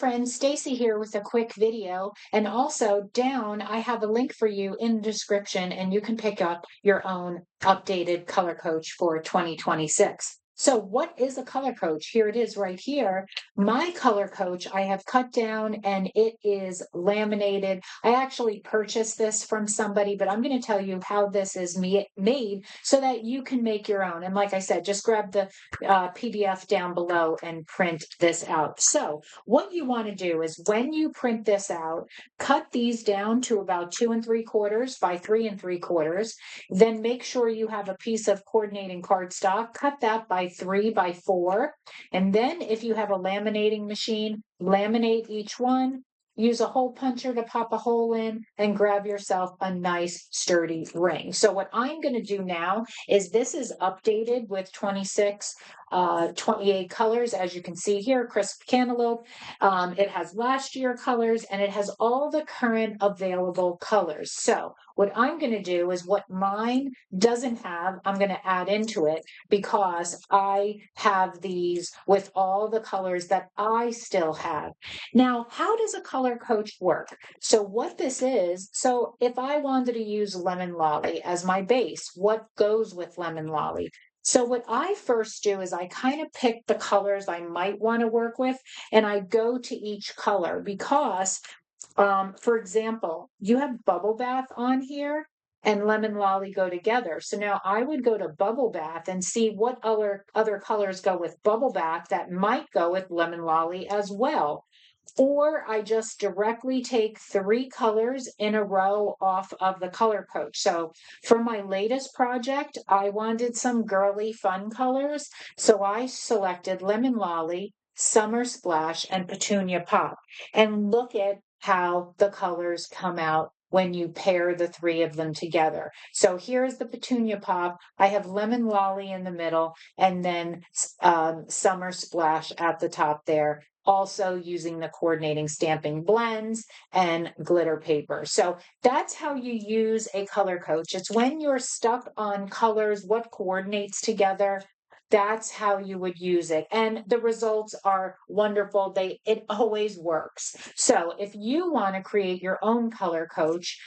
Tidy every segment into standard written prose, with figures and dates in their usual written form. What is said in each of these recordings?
friend Stacy here with a quick video, and also down I have a link for you in the description and you can pick up your own updated color coach for 2026. So what is a color coach? Here it is right here. My color coach I have cut down and it is laminated. I actually purchased this from somebody, but I'm going to tell you how this is made so that you can make your own. And like I said, just grab the PDF down below and print this out. So what you want to do is when you print this out, cut these down to about 2 3/4 by 3 3/4. Then make sure you have a piece of coordinating cardstock, cut that by 3 by 4. And then if you have a laminating machine, laminate each one. Use a hole puncher to pop a hole in and grab yourself a nice sturdy ring. So what I'm going to do now is this is updated with 26, 28 colors, as you can see here, crisp cantaloupe. It has last year colors and it has all the current available colors. So what I'm going to do is what mine doesn't have, I'm going to add into it because I have these with all the colors that I still have. Now, how does a color coach work? So what this is, so if I wanted to use Lemon Lolly as my base, what goes with Lemon Lolly? So what I first do is I kind of pick the colors I might want to work with, and I go to each color because, for example, you have Bubble Bath on here and Lemon Lolly go together. So now I would go to Bubble Bath and see what other colors go with Bubble Bath that might go with Lemon Lolly as well. Or I just directly take 3 colors in a row off of the color coach. So for my latest project, I wanted some girly fun colors. So I selected Lemon Lolly, Summer Splash, and Petunia Pop. And look at how the colors come out when you pair the 3 of them together. So here's the Petunia Pop. I have Lemon Lolly in the middle and then Summer Splash at the top there. Also using the coordinating stamping blends and glitter paper. So that's how you use a color coach. It's when you're stuck on colors, what coordinates together. That's how you would use it. And the results are wonderful. It always works. So if you want to create your own color coach,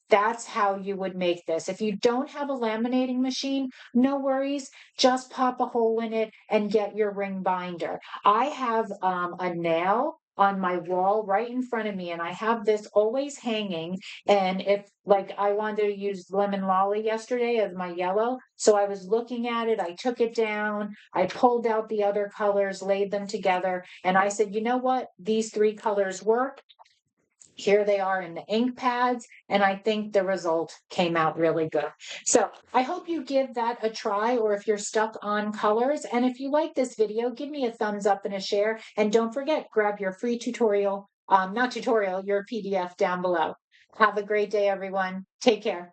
that's how you would make this. If you don't have a laminating machine, no worries. Just pop a hole in it and get your ring binder. I have a nail on my wall right in front of me, and I have this always hanging. And if, like, I wanted to use Lemon Lolly yesterday as my yellow, so I was looking at it, I took it down, I pulled out the other colors, laid them together, and I said, you know what? These 3 colors work. Here they are in the ink pads, and I think the result came out really good. So I hope you give that a try, or if you're stuck on colors. And if you like this video, give me a thumbs up and a share. And don't forget, grab your free tutorial, not tutorial, your PDF down below. Have a great day, everyone. Take care.